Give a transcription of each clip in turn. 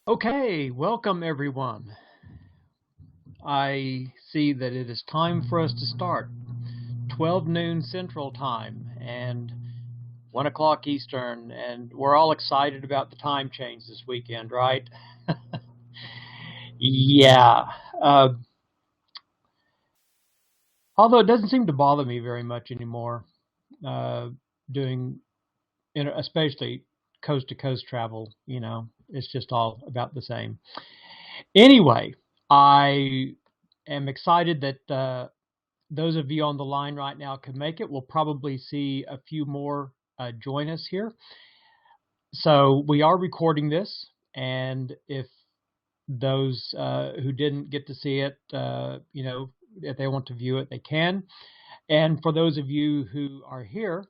Okay, welcome everyone. I see that it is time for us to start. 12 noon Central Time and 1 o'clock Eastern, and we're all excited about the time change this weekend, right? Yeah. Uh, Although it doesn't seem to bother me very much anymore, uh, doing, especially coast to coast travel, it's just all about the same. Anyway, I am excited that those of you on the line right now can make it. We'll probably see a few more join us here. So we are recording this, and if those who didn't get to see it, if they want to view it, they can. And for those of you who are here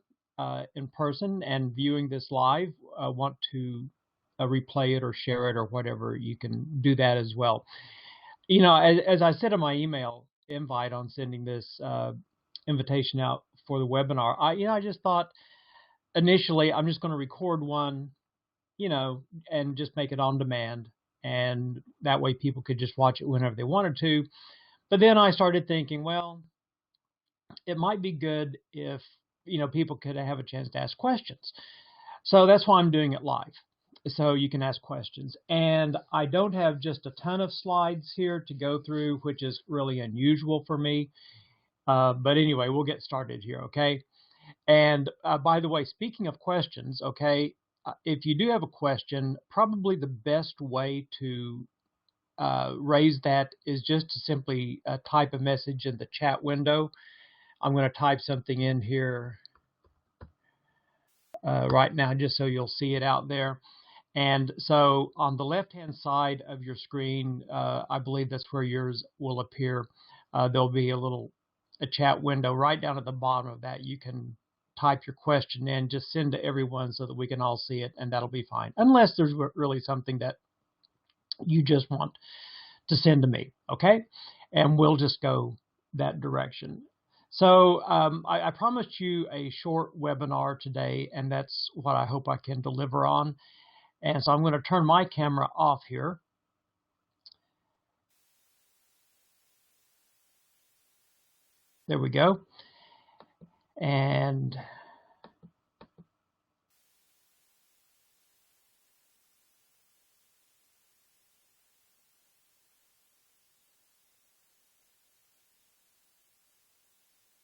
in person and viewing this live, want to replay it or share it or whatever, you can do that as well. As I said in my email invite on sending this invitation out for the webinar, I just thought initially I'm just going to record one, and just make it on demand, and that way people could just watch it whenever they wanted to. But then I started thinking, well, it might be good if people could have a chance to ask questions. So that's why I'm doing it live. So you can ask questions. And I don't have just a ton of slides here to go through, which is really unusual for me. But anyway, we'll get started here, okay? And by the way, speaking of questions, okay, if you do have a question, probably the best way to raise that is just to simply type a message in the chat window. I'm going to type something in here right now just so you'll see it out there. And so on the left-hand side of your screen, I believe that's where yours will appear. There'll be a chat window right down at the bottom of that. You can type your question in, just send to everyone so that we can all see it, and that'll be fine. Unless there's really something that you just want to send to me, okay? And we'll just go that direction. So I promised you a short webinar today, and that's what I hope I can deliver on. And so I'm going to turn my camera off here. There we go. And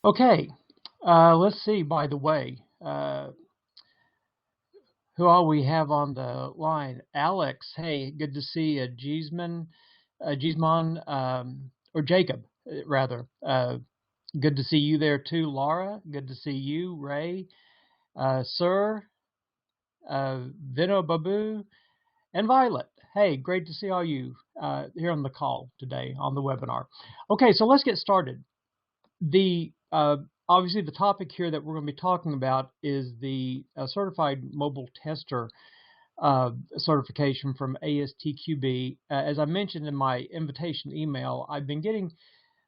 okay, let's see, by the way, who all we have on the line. Alex, hey, good to see you. Gisman, or Jacob, rather. Good to see you there too. Laura, good to see you. Ray, Sir, Vino Babu, and Violet. Hey, great to see all you here on the call today on the webinar. Okay, so let's get started. Obviously the topic here that we're going to be talking about is the Certified Mobile Tester certification from ASTQB. As I mentioned in my invitation email, I've been getting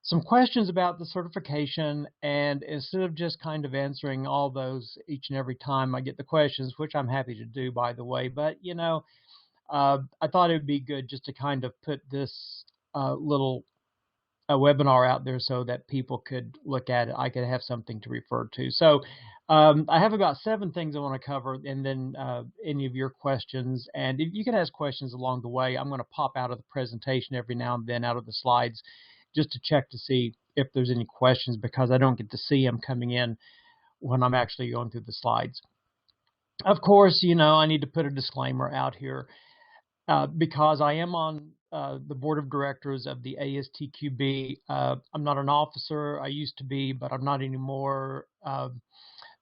some questions about the certification, and instead of just kind of answering all those each and every time I get the questions, which I'm happy to do, by the way, but I thought it would be good just to kind of put this little webinar out there so that people could look at it. I could have something to refer to. So I have about 7 things I want to cover, and then any of your questions. And if you can ask questions along the way, I'm going to pop out of the presentation every now and then, out of the slides, just to check to see if there's any questions, because I don't get to see them coming in when I'm actually going through the slides. Of course, I need to put a disclaimer out here because I am on the board of directors of the ASTQB. I'm not an officer. I used to be, but I'm not anymore.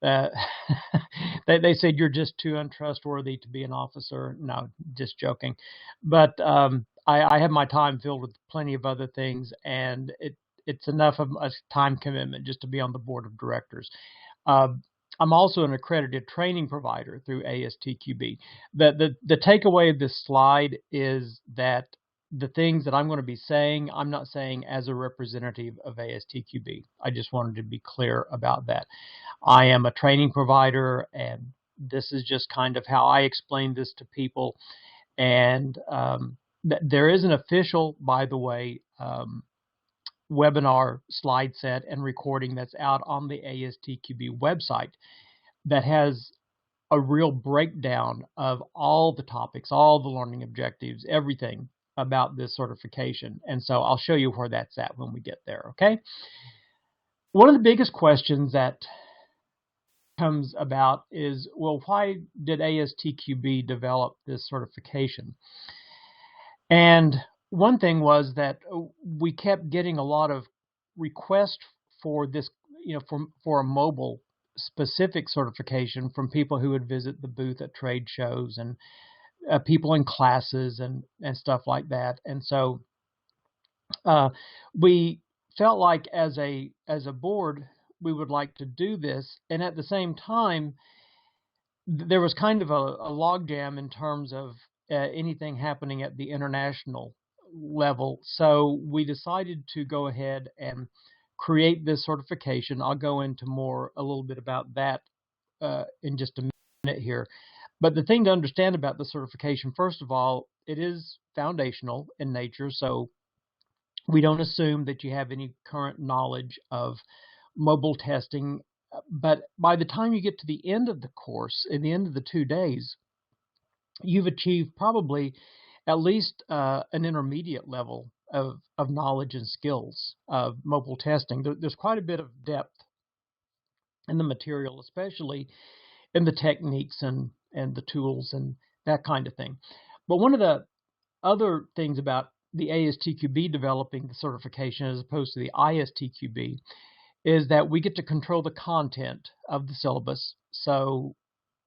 They said you're just too untrustworthy to be an officer. No, just joking. But I have my time filled with plenty of other things, and it's enough of a time commitment just to be on the board of directors. I'm also an accredited training provider through ASTQB. The takeaway of this slide is that the things that I'm going to be saying, I'm not saying as a representative of ASTQB. I just wanted to be clear about that. I am a training provider, and this is just kind of how I explain this to people. And there is an official, by the way, webinar slide set and recording that's out on the ASTQB website that has a real breakdown of all the topics, all the learning objectives, everything about this certification. And so I'll show you where that's at when we get there, okay? One of the biggest questions that comes about is, well, why did ASTQB develop this certification? And one thing was that we kept getting a lot of requests for this, for a mobile specific certification from people who would visit the booth at trade shows and people in classes and stuff like that. And so we felt like as a board, we would like to do this. And at the same time, there was kind of a logjam in terms of anything happening at the international level. So we decided to go ahead and create this certification. I'll go into a little bit about that in just a minute here. But the thing to understand about the certification, first of all, it is foundational in nature. So we don't assume that you have any current knowledge of mobile testing. But by the time you get to the end of the course, at the end of the 2 days, you've achieved probably at least an intermediate level of knowledge and skills of mobile testing. There's quite a bit of depth in the material, especially in the techniques and the tools and that kind of thing. But one of the other things about the ASTQB developing the certification as opposed to the ISTQB is that we get to control the content of the syllabus. So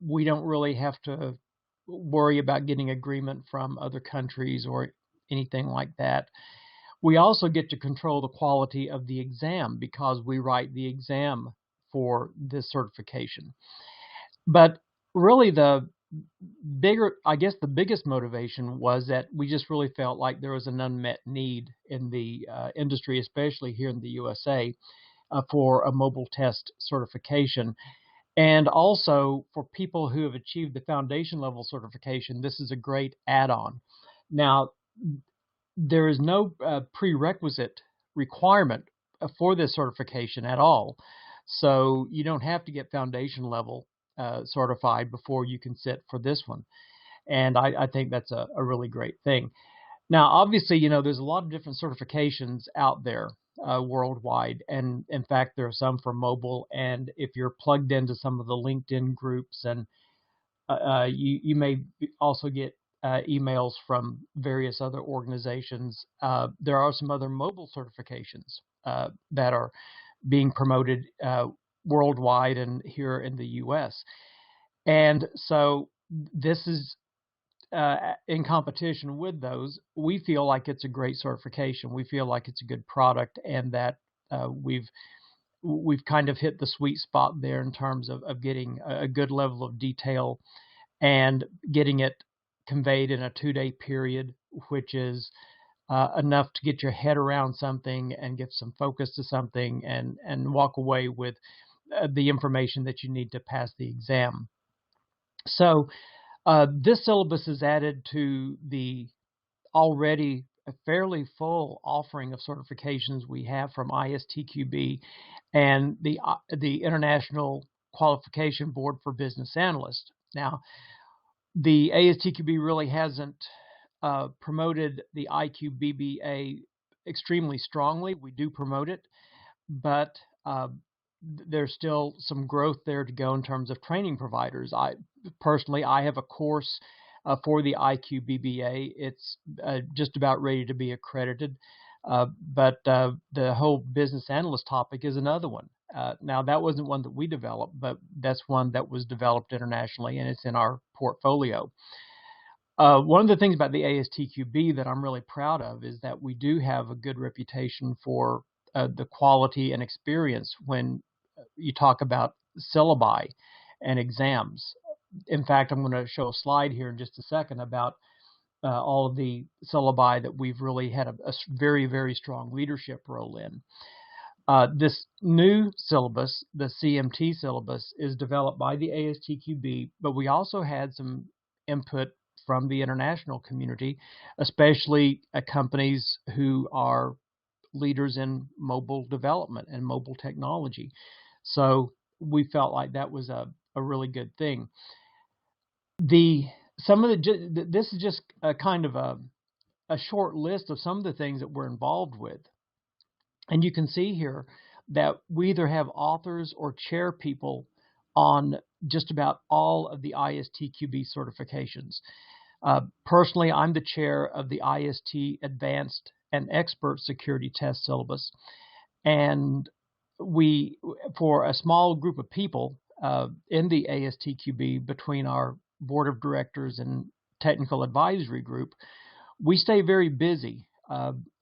we don't really have to worry about getting agreement from other countries or anything like that. We also get to control the quality of the exam because we write the exam for this certification. But really the biggest motivation was that we just really felt like there was an unmet need in the industry, especially here in the USA, for a mobile test certification. And also for people who have achieved the foundation level certification, this is a great add-on. Now, there is no prerequisite requirement for this certification at all. So you don't have to get foundation level certified before you can sit for this one. And I think that's a really great thing. Now, obviously, there's a lot of different certifications out there worldwide. And in fact, there are some for mobile. And if you're plugged into some of the LinkedIn groups, and you may also get emails from various other organizations. There are some other mobile certifications that are being promoted worldwide and here in the U.S. And so this is in competition with those. We feel like it's a great certification. We feel like it's a good product, and that we've kind of hit the sweet spot there in terms of getting a good level of detail and getting it conveyed in a 2-day period, which is enough to get your head around something and give some focus to something and walk away with the information that you need to pass the exam. So this syllabus is added to the already a fairly full offering of certifications we have from ISTQB and the International Qualification Board for Business Analysts. Now, the ASTQB really hasn't promoted the IQBBA extremely strongly. We do promote it, but there's still some growth there to go in terms of training providers. I have a course for the IQBBA. It's just about ready to be accredited, but the whole business analyst topic is another one. Now, that wasn't one that we developed, but that's one that was developed internationally, and it's in our portfolio. One of the things about the ASTQB that I'm really proud of is that we do have a good reputation for the quality and experience when you talk about syllabi and exams. In fact, I'm going to show a slide here in just a second about all of the syllabi that we've really had a very, very strong leadership role in. This new syllabus, the CMT syllabus, is developed by the ASTQB, but we also had some input from the international community, especially companies who are leaders in mobile development and mobile technology. So we felt like that was a really good thing. This is just a kind of a short list of some of the things that we're involved with. And you can see here that we either have authors or chair people on just about all of the ASTQB certifications. Personally, I'm the chair of the IST Advanced and Expert Security Test Syllabus. And we, for a small group of people in the ASTQB, between our board of directors and technical advisory group, we stay very busy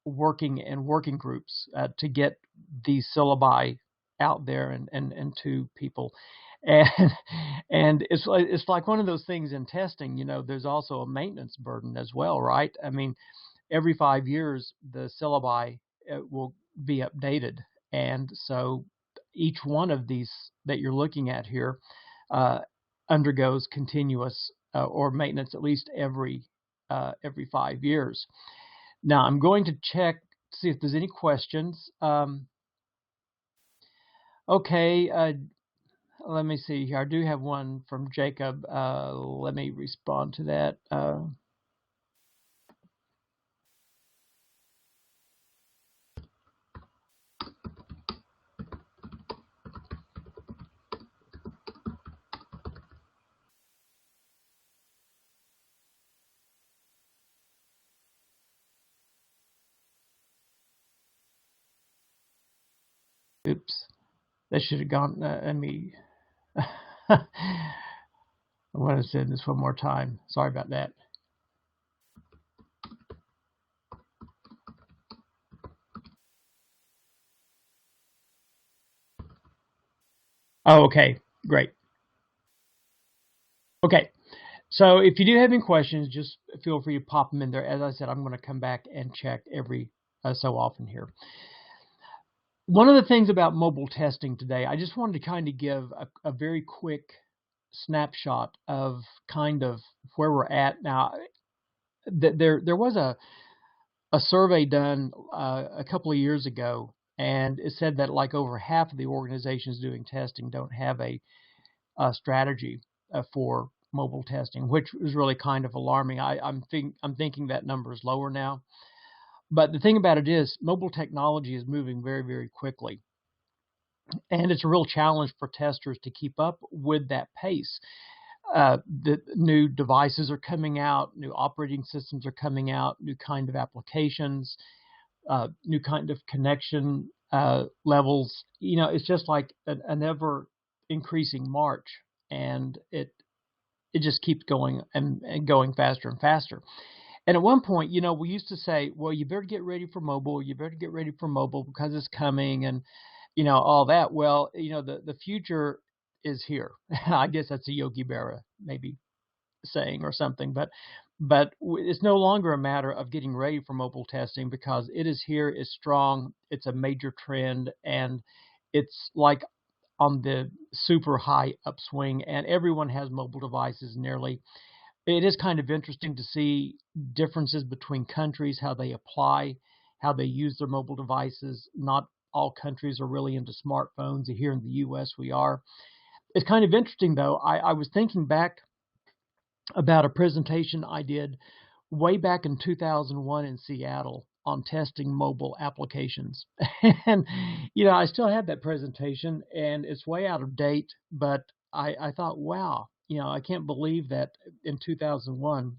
working in working groups to get these syllabi out there and to people. And it's like one of those things in testing, there's also a maintenance burden as well, right? I mean, every 5 years, the syllabi will be updated. And so each one of these that you're looking at here undergoes continuous or maintenance at least every 5 years. Now I'm going to check to see if there's any questions. Okay, let me see here. I do have one from Jacob. Let me respond to that. Oops, that should have gone. Let me. I want to send this one more time. Sorry about that. Oh, okay, great. Okay, so if you do have any questions, just feel free to pop them in there. As I said, I'm going to come back and check every so often here. One of the things about mobile testing today, I just wanted to kind of give a very quick snapshot of kind of where we're at now. There was a survey done a couple of years ago, and it said that like over half of the organizations doing testing don't have a strategy for mobile testing, which is really kind of alarming. I'm thinking that number is lower now. But the thing about it is, mobile technology is moving very, very quickly. And it's a real challenge for testers to keep up with that pace. The new devices are coming out, new operating systems are coming out, new kind of applications, new kind of connection levels. It's just like an ever increasing march, and it just keeps going and going faster and faster. And at one point, we used to say, well, you better get ready for mobile. You better get ready for mobile because it's coming and, all that. Well, the future is here. I guess that's a Yogi Berra maybe saying or something. But it's no longer a matter of getting ready for mobile testing because it is here, it's strong, it's a major trend, and it's like on the super high upswing, and everyone has mobile devices nearly. It is kind of interesting to see differences between countries, how they apply, how they use their mobile devices. Not all countries are really into smartphones. Here in the U.S. we are. It's kind of interesting, though. I was thinking back about a presentation I did way back in 2001 in Seattle on testing mobile applications. And, I still have that presentation, and it's way out of date, but I thought, wow, I can't believe that in 2001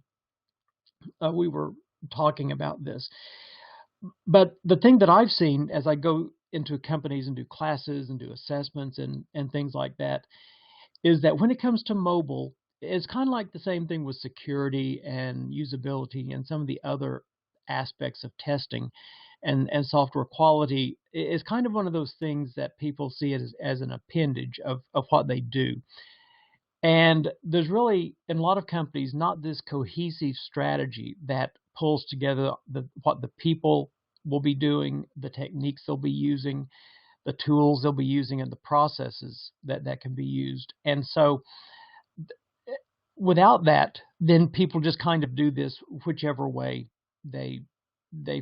we were talking about this. But the thing that I've seen as I go into companies and do classes and do assessments and things like that is that when it comes to mobile, it's kind of like the same thing with security and usability and some of the other aspects of testing and software quality. Is kind of one of those things that people see it as an appendage of what they do. And there's really, in a lot of companies, not this cohesive strategy that pulls together what the people will be doing, the techniques they'll be using, the tools they'll be using, and the processes that can be used. And so without that, then people just kind of do this whichever way they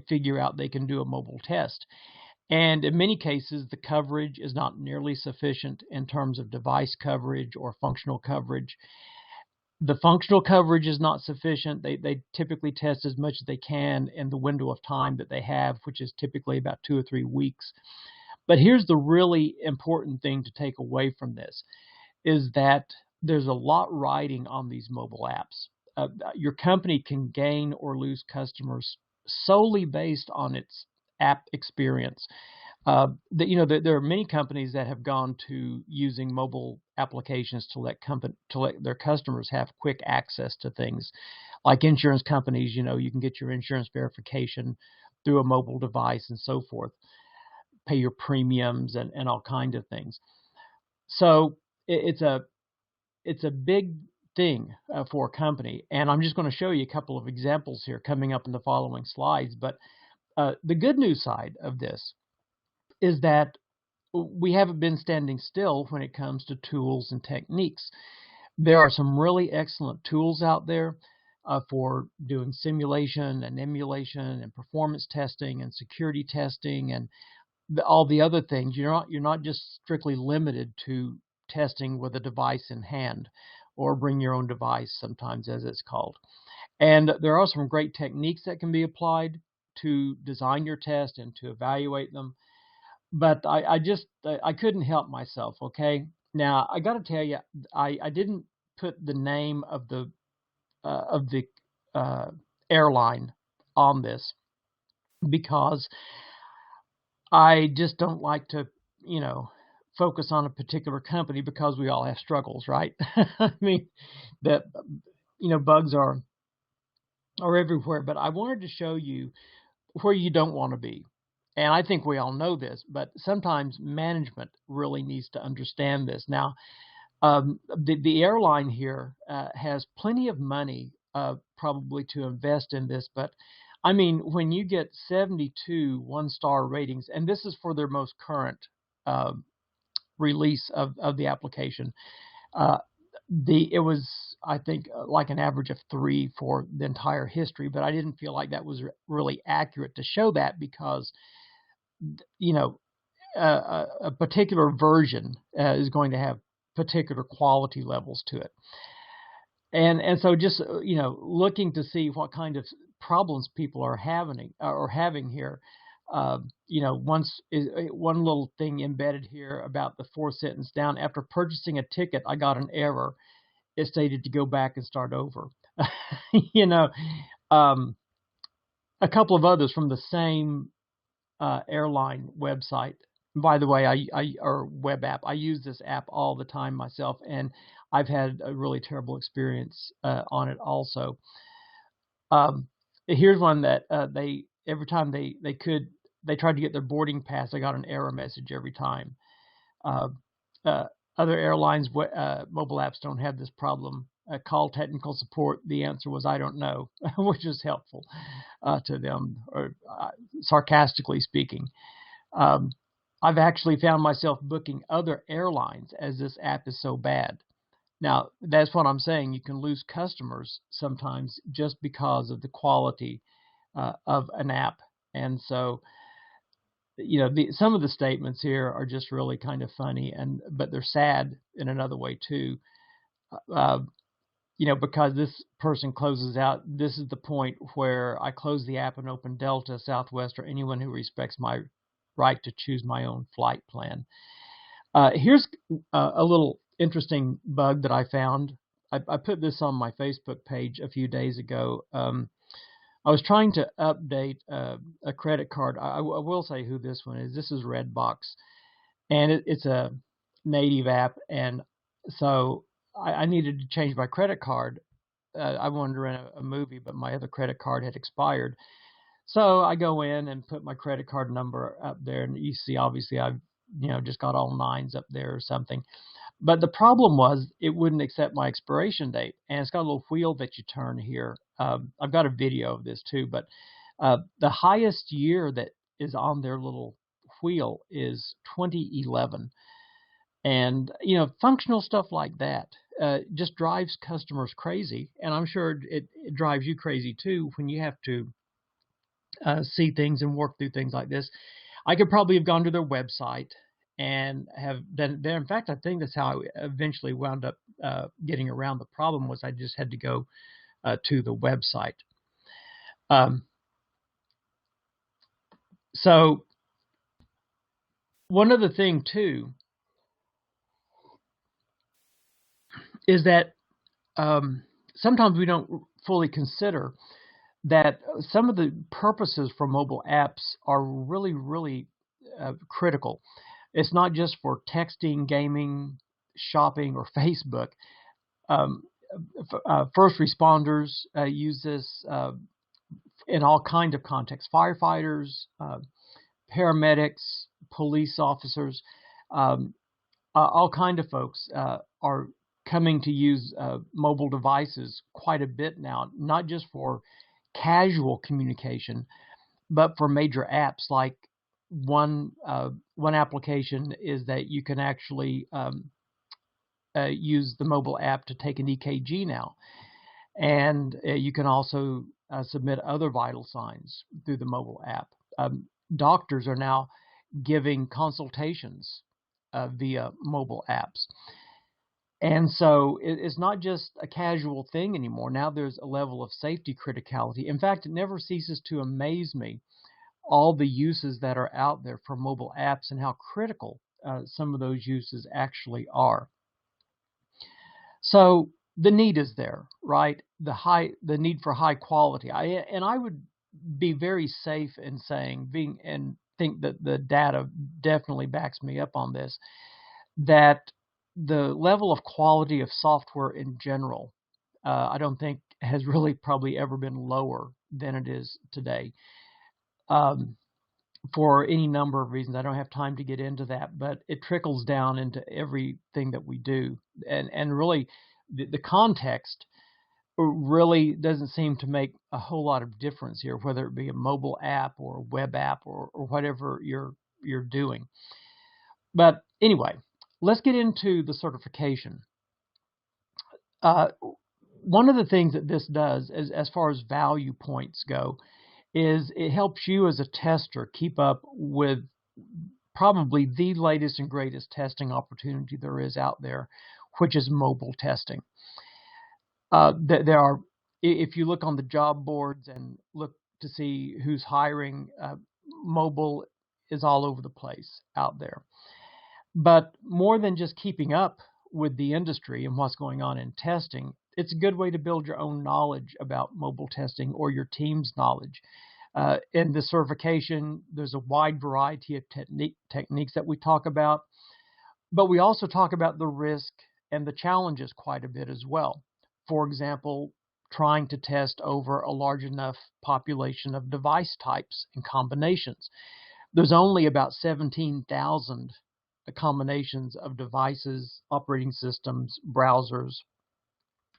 figure out they can do a mobile test. And in many cases, the coverage is not nearly sufficient in terms of device coverage or functional coverage. The functional coverage is not sufficient. They typically test as much as they can in the window of time that they have, which is typically about 2 or 3 weeks. But here's the really important thing to take away from this, is that there's a lot riding on these mobile apps. Your company can gain or lose customers solely based on its app experience. There are many companies that have gone to using mobile applications to let their customers have quick access to things, like insurance companies. You can get your insurance verification through a mobile device and so forth, pay your premiums and all kinds of things. So it's a big thing for a company, and I'm just going to show you a couple of examples here coming up in the following slides. But the good news side of this is that we haven't been standing still when it comes to tools and techniques. There are some really excellent tools out there for doing simulation and emulation and performance testing and security testing and all the other things. You're not just strictly limited to testing with a device in hand, or bring your own device sometimes, as it's called. And there are some great techniques that can be applied to design your test and to evaluate them. But I couldn't help myself. Okay, now I got to tell you, I didn't put the name of the airline on this because I just don't like to focus on a particular company, because we all have struggles, right? I mean, that bugs are everywhere. But I wanted to show you where you don't want to be. And I think we all know this, but sometimes management really needs to understand this. Now, the airline here has plenty of money probably to invest in this, but I mean, when you get 72 one-star ratings, and this is for their most current release of the application, it was, I think, like an average of 3 for the entire history, but I didn't feel like that was really accurate to show that, because a particular version is going to have particular quality levels to it. And so just looking to see what kind of problems people are having here. One little thing embedded here about the 4th sentence down: after purchasing a ticket, I got an error. It stated to go back and start over. A couple of others from the same airline website. By the way, or web app. I use this app all the time myself, and I've had a really terrible experience on it also. Here's one that every time they tried to get their boarding pass, I got an error message every time. Other airlines mobile apps don't have this problem. Call technical support. The answer was, I don't know, which is helpful to them, or sarcastically speaking. I've actually found myself booking other airlines as this app is so bad. Now, that's what I'm saying. You can lose customers sometimes just because of the quality of an app. And so, some of the statements here are just really kind of funny, but they're sad in another way too. Because this person closes out, this is the point where I close the app and open Delta, Southwest, or anyone who respects my right to choose my own flight plan. Here's a little interesting bug that I found. I put this on my Facebook page a few days ago. I was trying to update a credit card. I will say who this one is. This is Redbox, and it's a native app, and so I needed to change my credit card. I wanted to rent a movie, but my other credit card had expired. So I go in and put my credit card number up there, and you see, obviously, I've just got all 9s up there or something. But the problem was it wouldn't accept my expiration date, and it's got a little wheel that you turn here. I've got a video of this too, but the highest year that is on their little wheel is 2011. And, functional stuff like that just drives customers crazy. And I'm sure it drives you crazy too when you have to see things and work through things like this. I could probably have gone to their website and have done it there. In fact, I think that's how I eventually wound up getting around the problem. Was I just had to go to the website. So one other thing too is that sometimes we don't fully consider that some of the purposes for mobile apps are really, really critical. It's not just for texting, gaming, shopping, or Facebook. Um, First responders use this in all kinds of contexts. Firefighters, paramedics, police officers, all kinds of folks are coming to use mobile devices quite a bit now, not just for casual communication, but for major apps. Like one application is that you can actually use the mobile app to take an EKG now, and you can also submit other vital signs through the mobile app. Doctors are now giving consultations via mobile apps. And so it's not just a casual thing anymore. Now there's a level of safety criticality. In fact, it never ceases to amaze me all the uses that are out there for mobile apps and how critical some of those uses actually are. So the need is there, right? The need for high quality. I would be very safe in saying, and think that the data definitely backs me up on this, that the level of quality of software in general, I don't think has really probably ever been lower than it is today, for any number of reasons. I don't have time to get into that, but it trickles down into everything that we do. And really, the context really doesn't seem to make a whole lot of difference here, whether it be a mobile app or a web app or whatever you're doing. But anyway, let's get into the certification. One of the things that this does, as far as value points go, is it helps you as a tester keep up with probably the latest and greatest testing opportunity there is out there, which is mobile testing. There are, if you look on the job boards and look to see who's hiring, mobile is all over the place out there. But more than just keeping up with the industry and what's going on in testing, it's a good way to build your own knowledge about mobile testing or your team's knowledge. In the certification, there's a wide variety of techniques that we talk about, but we also talk about the risk and the challenges quite a bit as well. For example, trying to test over a large enough population of device types and combinations. There's only about 17,000 combinations of devices, operating systems, browsers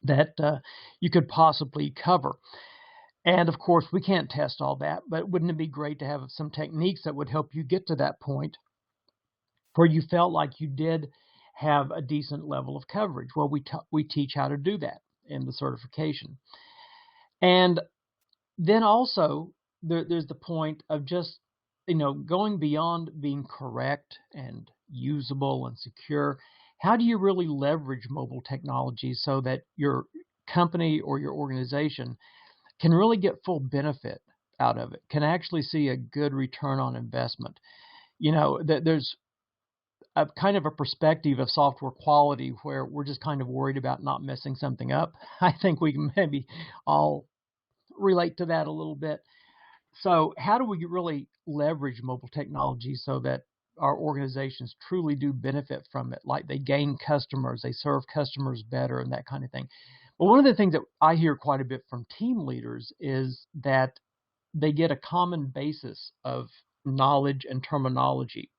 that you could possibly cover. And of course, we can't test all that, but wouldn't it be great to have some techniques that would help you get to that point where you felt like you did have a decent level of coverage? Well, we teach how to do that in the certification. And then also there's the point of just, going beyond being correct and usable and secure. How do you really leverage mobile technology so that your company or your organization can really get full benefit out of it, can actually see a good return on investment? There's a kind of a perspective of software quality where we're just kind of worried about not messing something up. I think we can maybe all relate to that a little bit. So how do we really leverage mobile technology so that our organizations truly do benefit from it, like they gain customers, they serve customers better, and that kind of thing? Well, one of the things that I hear quite a bit from team leaders is that they get a common basis of knowledge and terminology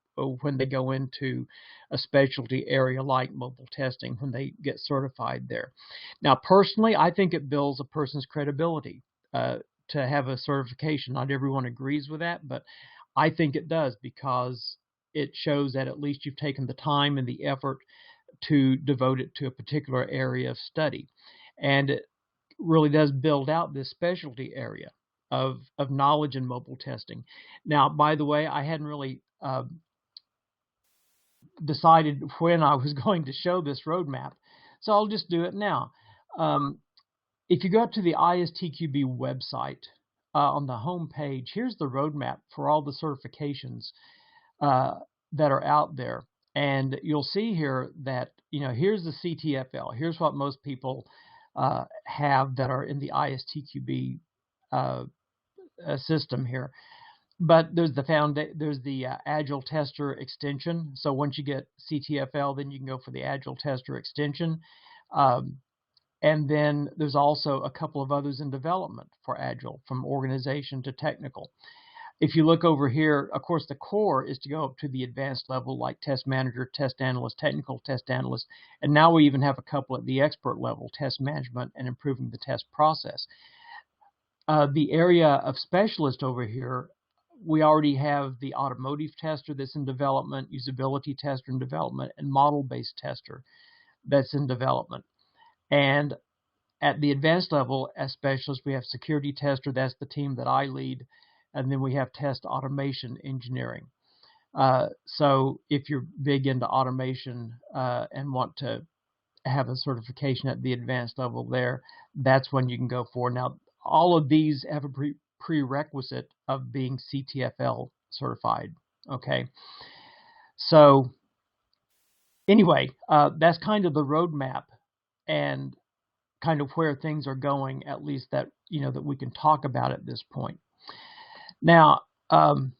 when they go into a specialty area like mobile testing, when they get certified there. Now, personally, I think it builds a person's credibility to have a certification. Not everyone agrees with that, but I think it does, because it shows that at least you've taken the time and the effort to devote it to a particular area of study. And it really does build out this specialty area of knowledge in mobile testing. Now, by the way, I hadn't really decided when I was going to show this roadmap, so I'll just do it now. If you go up to the ASTQB website, on the home page, here's the roadmap for all the certifications that are out there. And you'll see here that, here's the CTFL. Here's what most people have that are in the ASTQB system here. But there's the Agile Tester extension. So once you get CTFL, then you can go for the Agile Tester extension. And then there's also a couple of others in development for Agile, from organization to technical. If you look over here, of course, the core is to go up to the advanced level, like test manager, test analyst, technical test analyst. And now we even have a couple at the expert level, test management and improving the test process. The area of specialist over here, we already have the automotive tester that's in development, usability tester in development, and model-based tester that's in development. And at the advanced level, as specialists, we have security tester. That's the team that I lead. And then we have test automation engineering. So if you're big into automation and want to have a certification at the advanced level there, that's when you can go for. Now, all of these have a prerequisite of being CTFL certified. Okay. So anyway, that's kind of the roadmap and kind of where things are going, at least that that we can talk about at this point. Now, the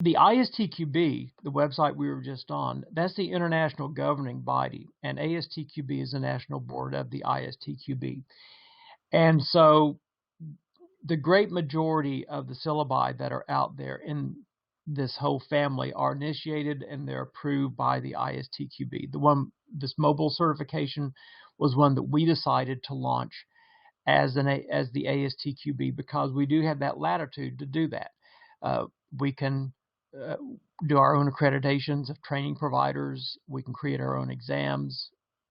ASTQB, the website we were just on, that's the international governing body, and ASTQB is the national board of the ASTQB. And so the great majority of the syllabi that are out there in this whole family are initiated and they're approved by the ASTQB. This mobile certification was one that we decided to launch as the ASTQB because we do have that latitude to do that. We can do our own accreditations of training providers. We can create our own exams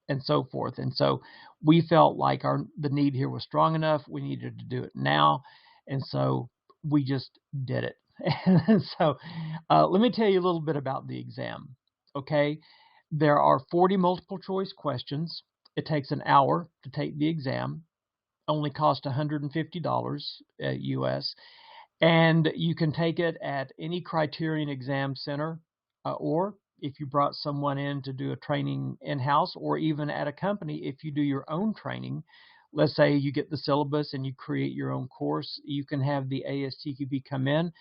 and so forth. And so we felt like the need here was strong enough. We needed to do it now. And so we just did it. And so let me tell you a little bit about the exam. Okay. There are 40 multiple choice questions. It takes an hour to take the exam. Only cost $150 US. And you can take it at any Criterion exam center, or if you brought someone in to do a training in-house, or even at a company if you do your own training. Let's say you get the syllabus and you create your own course, you can have the ASTQB come in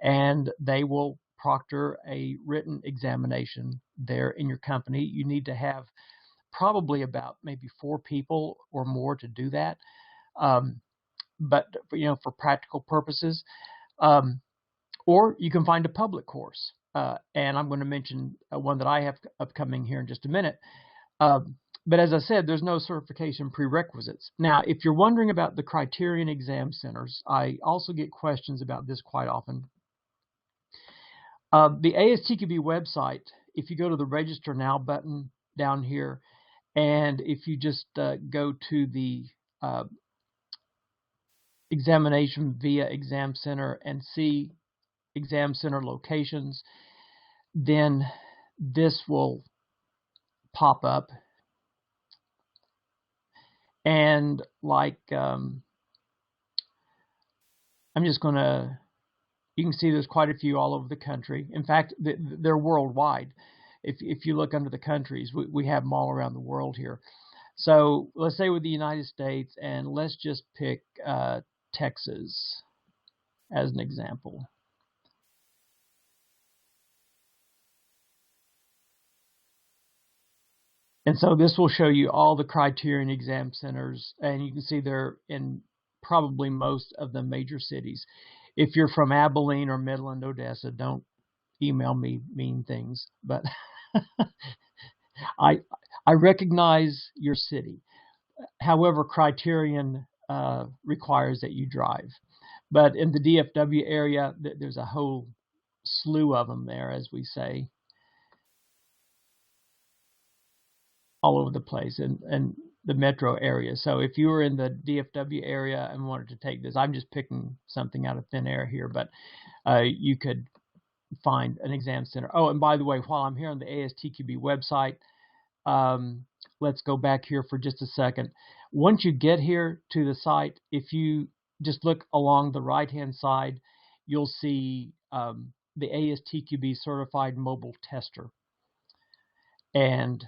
and they will proctor a written examination there in your company. You need to have probably about maybe 4 people or more to do that. But for practical purposes, or you can find a public course. And I'm going to mention one that I have upcoming here in just a minute. But as I said, there's no certification prerequisites. Now, if you're wondering about the Criterion exam centers, I also get questions about this quite often. The ASTQB website, if you go to the Register Now button down here, and if you just go to the examination via exam center and see exam center locations, then this will pop up. And like, I'm just going to, you can see there's quite a few all over the country. In fact, they're worldwide. If you look under the countries, we have them all around the world here. So let's say with the United States, and let's just pick Texas as an example. And so this will show you all the Criterion exam centers, and you can see they're in probably most of the major cities. If you're from Abilene or Midland, Odessa, don't email me mean things, but I recognize your city. However, Criterion requires that you drive. But in the DFW area, there's a whole slew of them there, as we say. all over the place and the metro area. So if you were in the DFW area and wanted to take this, I'm just picking something out of thin air here, but you could find an exam center. Oh, and by the way, while I'm here on the ASTQB website, let's go back here for just a second. Once you get here to the site, if you just look along the right-hand side, you'll see the ASTQB Certified Mobile Tester. And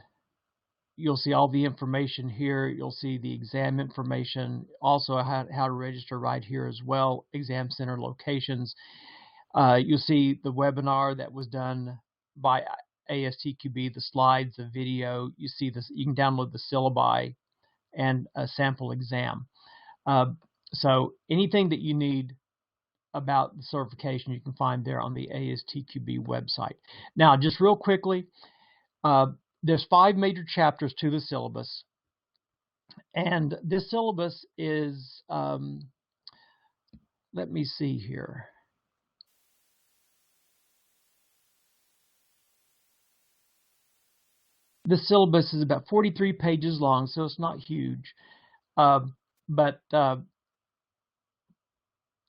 you'll see all the information here. You'll see the exam information, also how to register right here as well, exam center locations. You'll see the webinar that was done by ASTQB, the slides, the video. You see this. You can download the syllabi and a sample exam. So anything that you need about the certification, you can find there on the ASTQB website. Now, just real quickly, there's 5 major chapters to the syllabus, and this syllabus is, let me see here. The syllabus is about 43 pages long, so it's not huge, but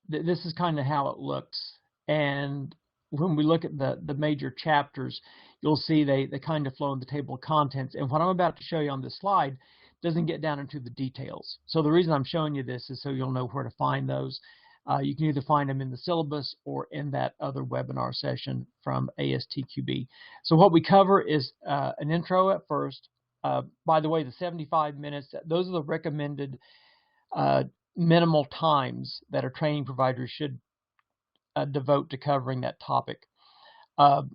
this is kind of how it looks. And when we look at the major chapters, you'll see they kind of flow in the table of contents. And what I'm about to show you on this slide doesn't get down into the details. So the reason I'm showing you this is so you'll know where to find those. You can either find them in the syllabus or in that other webinar session from ASTQB. So what we cover is an intro at first. By the way, the 75 minutes, those are the recommended minimal times that a training provider should devote to covering that topic.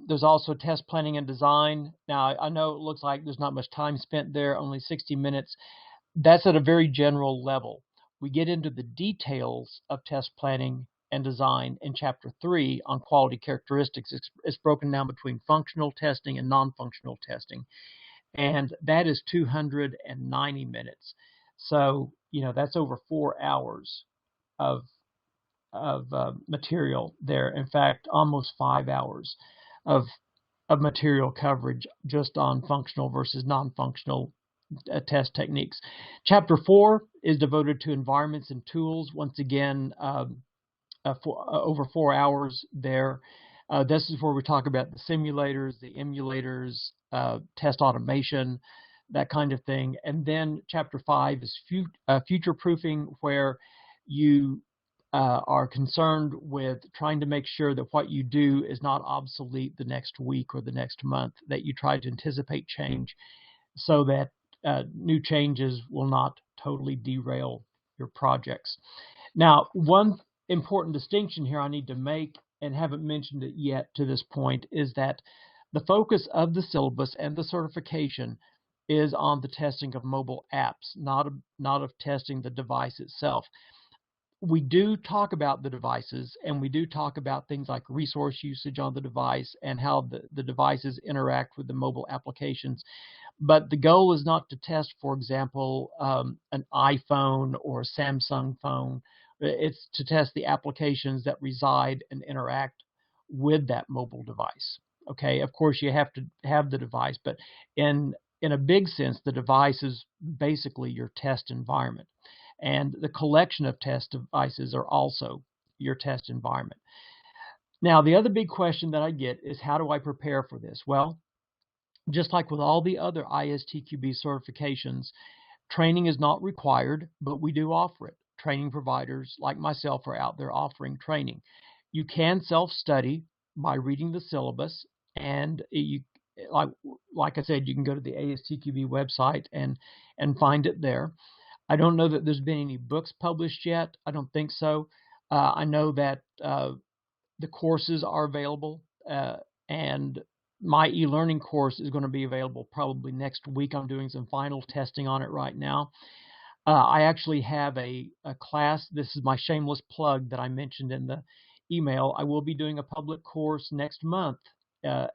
There's also test planning and design. Now, I know it looks like there's not much time spent there, only 60 minutes. That's at a very general level. We get into the details of test planning and design in Chapter 3 on quality characteristics. It's broken down between functional testing and non-functional testing, and that is 290 minutes. So, you know, that's over 4 hours of material there. In fact, almost 5 hours of material coverage just on functional versus non-functional test techniques. Chapter 4 is devoted to environments and tools. Once again, over 4 hours there. This is where we talk about the simulators, the emulators, test automation, that kind of thing. And then Chapter 5 is future proofing, where you are concerned with trying to make sure that what you do is not obsolete the next week or the next month, that you try to anticipate change so that new changes will not totally derail your projects. Now, one important distinction here I need to make, and haven't mentioned it yet to this point, is that the focus of the syllabus and the certification is on the testing of mobile apps, not of testing the device itself. We do talk about the devices, and we do talk about things like resource usage on the device and how the devices interact with the mobile applications. But the goal is not to test, for example, an iPhone or a Samsung phone. It's to test the applications that reside and interact with that mobile device. Okay, of course you have to have the device, but in a big sense, the device is basically your test environment. And the collection of test devices are also your test environment. Now, the other big question that I get is, how do I prepare for this? Well, just like with all the other ASTQB certifications, training is not required, but we do offer it. Training providers like myself are out there offering training. You can self-study by reading the syllabus, and you, like I said, you can go to the ASTQB website and find it there. I don't know that there's been any books published yet. I don't think so. I know that the courses are available, and my e-learning course is going to be available probably next week. I'm doing some final testing on it right now. I actually have a class. This is my shameless plug that I mentioned in the email. I will be doing a public course next month,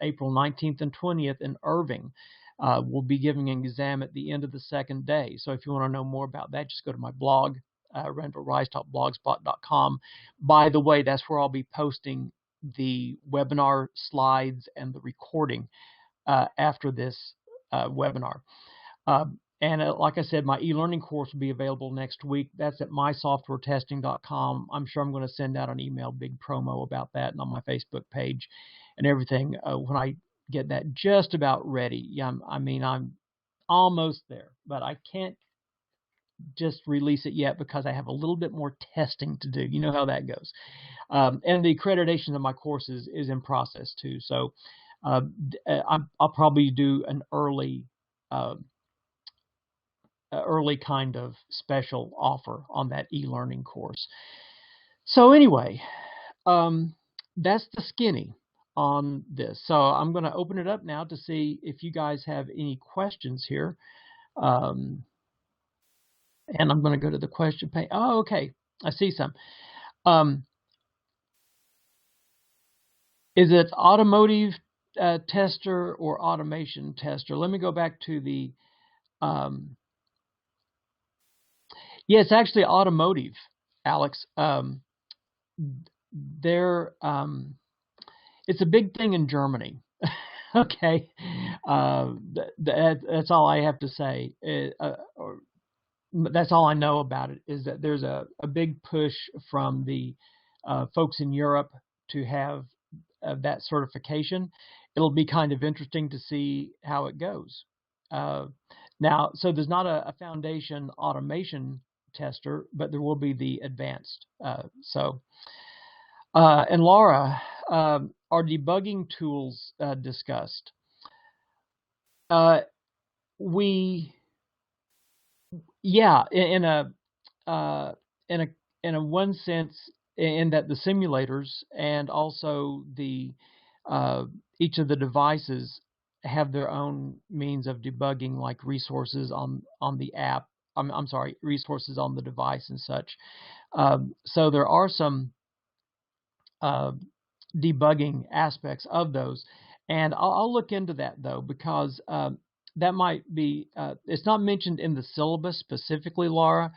April 19th and 20th in Irving. We'll be giving an exam at the end of the second day. So if you want to know more about that, just go to my blog, randallrice.blogspot.com. By the way, that's where I'll be posting the webinar slides and the recording after this webinar. Like I said, my e-learning course will be available next week. That's at mysoftwaretesting.com. I'm sure I'm going to send out an email, big promo about that, and on my Facebook page and everything when I get that just about ready. Yeah, I'm almost there, but I can't just release it yet because I have a little bit more testing to do. You know how that goes. And the accreditation of my courses is in process too. So I'll probably do an early kind of special offer on that e-learning course. So anyway, that's the skinny on this. So I'm going to open it up now to see if you guys have any questions here. And I'm going to go to the question page. Oh, okay. I see some. Is it automotive tester or automation tester? Let me go back to the, yeah, it's actually automotive, Alex. It's a big thing in Germany. Okay. That's all I have to say. That's all I know about it, is that there's a big push from the folks in Europe to have that certification. It'll be kind of interesting to see how it goes. Now, so there's not a foundation automation tester, but there will be the advanced. And Laura, are debugging tools discussed? Yeah, in a one sense, in that the simulators and also the each of the devices have their own means of debugging, like resources on the app. I'm sorry, resources on the device and such. So there are some debugging aspects of those, and I'll look into that though, because that might be, it's not mentioned in the syllabus specifically, Laura,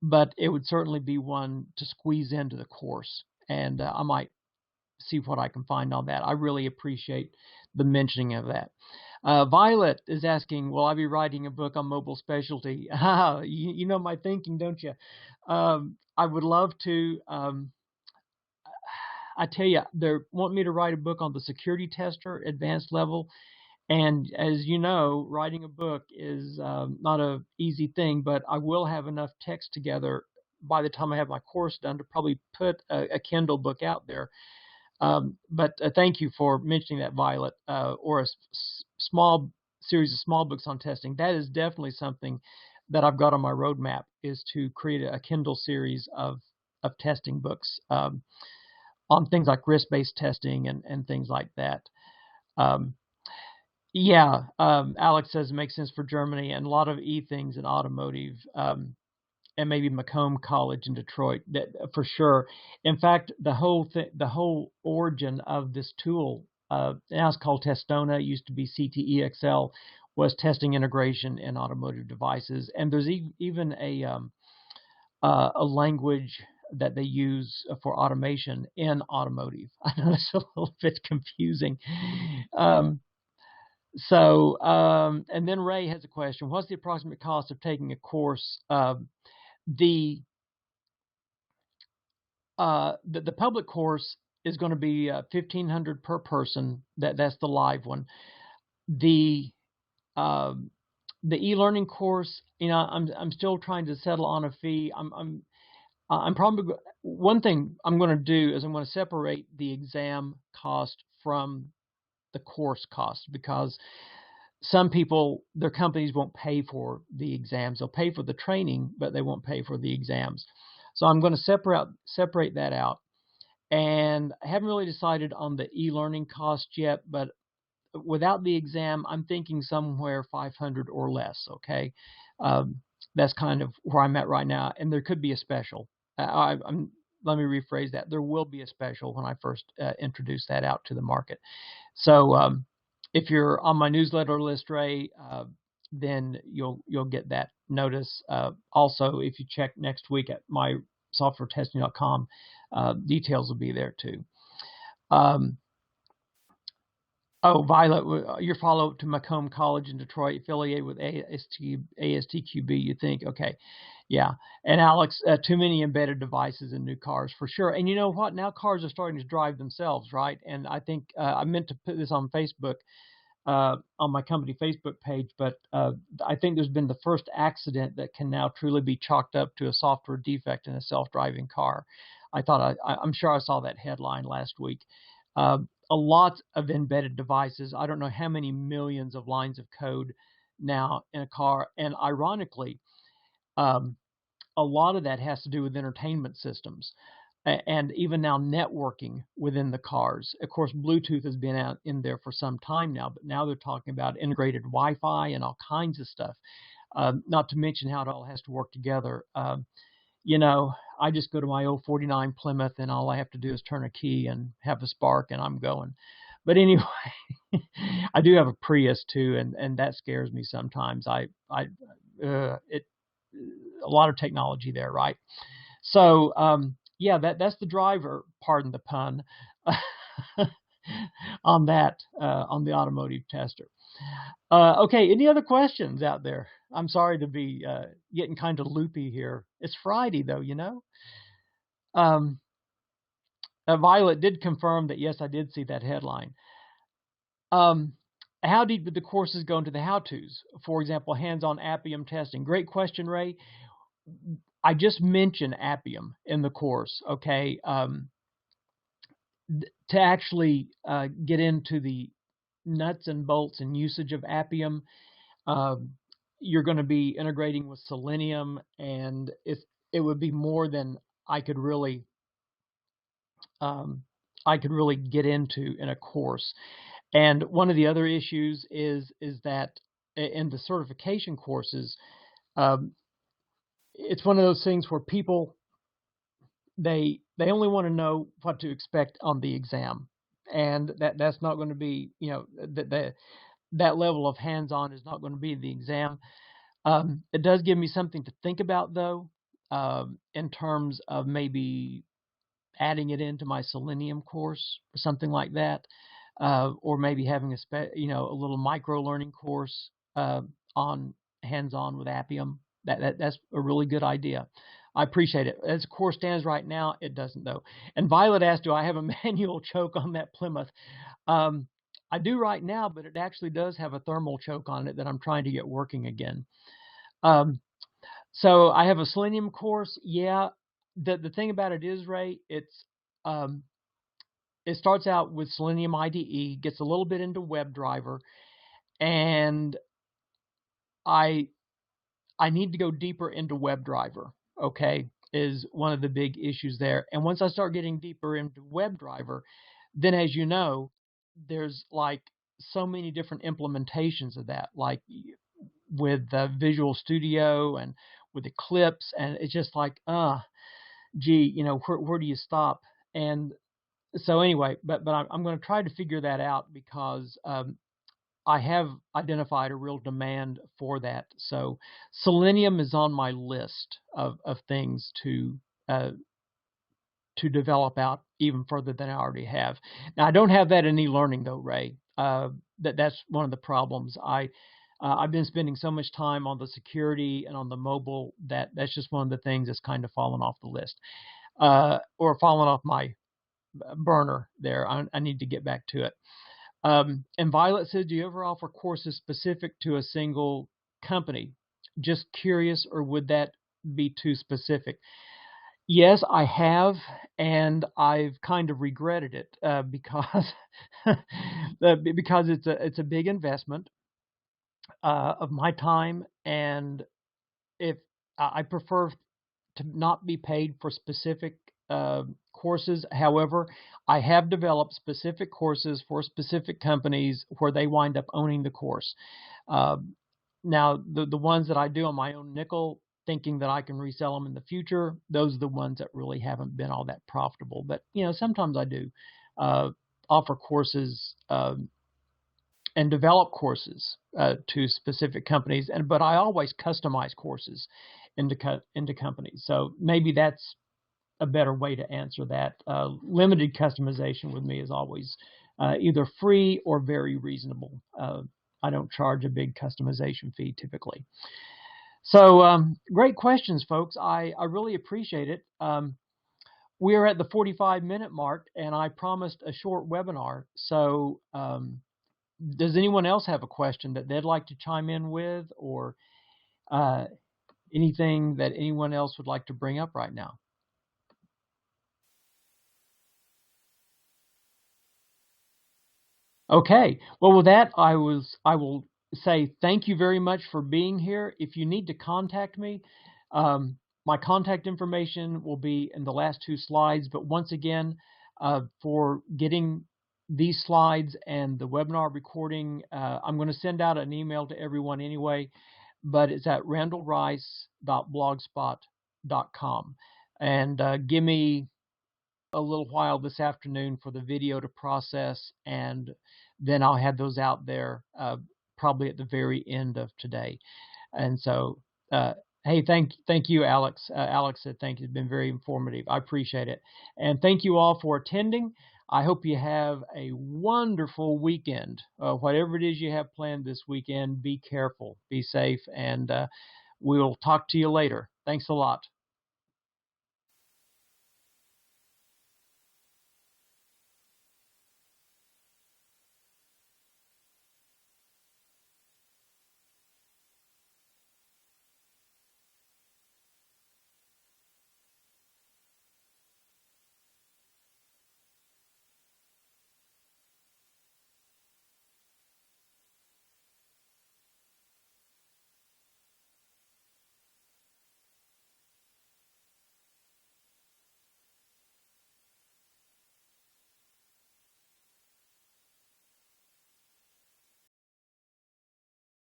but it would certainly be one to squeeze into the course, and I might see what I can find on that. I really appreciate the mentioning of that. Violet is asking, will I be writing a book on mobile specialty? You know my thinking, don't you? I would love to. I tell you, they want me to write a book on the security tester, advanced level. And as you know, writing a book is not an easy thing, but I will have enough text together by the time I have my course done to probably put a Kindle book out there. But thank you for mentioning that, Violet, or a small series of small books on testing. That is definitely something that I've got on my roadmap, is to create a Kindle series of testing books on things like risk-based testing and things like that. Yeah, Alex says it makes sense for Germany, and a lot of things in automotive, and maybe Macomb College in Detroit, that for sure. In fact, the whole origin of this tool, now it's called Testona, it used to be CTEXL, was testing integration in automotive devices, and there's even a language that they use for automation in automotive. I know it's a little bit confusing. And then Ray has a question. What's the approximate cost of taking a course? The public course is going to be $1,500 per person. That's the live one. The e-learning course, I'm still trying to settle on a fee. I'm probably, one thing I'm going to do is I'm going to separate the exam cost from the course cost, because some people, their companies won't pay for the exams. They'll pay for the training, but they won't pay for the exams. So I'm going to separate that out. And I haven't really decided on the e-learning cost yet, but without the exam, I'm thinking somewhere 500 or less. Okay, that's kind of where I'm at right now, and there could be a special. Let me rephrase that. There will be a special when I first introduce that out to the market. So if you're on my newsletter list, Ray, then you'll get that notice. Also, if you check next week at mysoftwaretesting.com, details will be there too. Oh, Violet, your follow-up to Macomb College in Detroit, affiliated with ASTQB, you think? Okay. Yeah. And Alex, too many embedded devices in new cars for sure. And you know what? Now cars are starting to drive themselves, right? And I think I meant to put this on Facebook, on my company Facebook page, but I think there's been the first accident that can now truly be chalked up to a software defect in a self-driving car. I'm sure I saw that headline last week. Uh, a lot of embedded devices. I don't know how many millions of lines of code now in a car, and ironically, um, a lot of that has to do with entertainment systems and even now networking within the cars. Of course, Bluetooth has been out in there for some time now, but now they're talking about integrated Wi-Fi and all kinds of stuff. Not to mention how it all has to work together. You know, I just go to my old 49 Plymouth and all I have to do is turn a key and have a spark and I'm going. But anyway, I do have a Prius too, and that scares me sometimes. It a lot of technology there, right? So yeah, that's the driver. Pardon the pun. On that, on the automotive tester. Okay, any other questions out there? I'm sorry to be getting kind of loopy here. It's Friday, though, you know. Um, Violet did confirm that, yes, I did see that headline. How deep did the courses go into the how-tos? For example, hands-on Appium testing. Great question, Ray. I just mentioned Appium in the course, okay? To actually get into the nuts and bolts and usage of Appium, you're going to be integrating with Selenium, and it would be more than I could really get into in a course. And one of the other issues is that in the certification courses, um, it's one of those things where people they only want to know what to expect on the exam, and that's not going to be, you know, that level of hands-on is not going to be the exam. It does give me something to think about, though, in terms of maybe adding it into my Selenium course or something like that, or maybe having a little micro learning course on hands-on with Appium. That's a really good idea. I appreciate it. As the course stands right now, it doesn't, though. And Violet asked, do I have a manual choke on that Plymouth? I do right now, but it actually does have a thermal choke on it that I'm trying to get working again. So I have a Selenium course. Yeah, the thing about it is, Ray, it starts out with Selenium IDE, gets a little bit into WebDriver, and I need to go deeper into WebDriver. Okay, is one of the big issues there. And once I start getting deeper into WebDriver, then, as you know, there's like so many different implementations of that, like with Visual Studio and with Eclipse, and it's just like, gee, you know, where do you stop? And so anyway, but I'm going to try to figure that out because I have identified a real demand for that. So Selenium is on my list of things to develop out even further than I already have. Now I don't have that in e-learning though, Ray. That's one of the problems. I've been spending so much time on the security and on the mobile that's just one of the things that's kind of fallen off the list, or fallen off my burner there. I need to get back to it. And Violet says, do you ever offer courses specific to a single company? Just curious, or would that be too specific? Yes, I have, and I've kind of regretted it because because it's a big investment of my time, and if I prefer to not be paid for specific courses. However, I have developed specific courses for specific companies where they wind up owning the course. Uh, Now, the ones that I do on my own nickel, thinking that I can resell them in the future, those are the ones that really haven't been all that profitable. But, you know, sometimes I do offer courses and develop courses to specific companies, but I always customize courses into companies. So maybe that's a better way to answer that. Limited customization with me is always either free or very reasonable. I don't charge a big customization fee typically. So great questions, folks. I really appreciate it. We're at the 45-minute mark, and I promised a short webinar. So does anyone else have a question that they'd like to chime in with, or anything that anyone else would like to bring up right now? Okay. Well, with that, I will say thank you very much for being here. If you need to contact me, my contact information will be in the last two slides. But once again, for getting these slides and the webinar recording, I'm going to send out an email to everyone anyway, but it's at randallrice.blogspot.com. And give me a little while this afternoon for the video to process, and then I'll have those out there probably at the very end of today. And so, hey, thank you, Alex. Alex said thank you. It's been very informative. I appreciate it. And thank you all for attending. I hope you have a wonderful weekend. Whatever it is you have planned this weekend, be careful, be safe, and we'll talk to you later. Thanks a lot.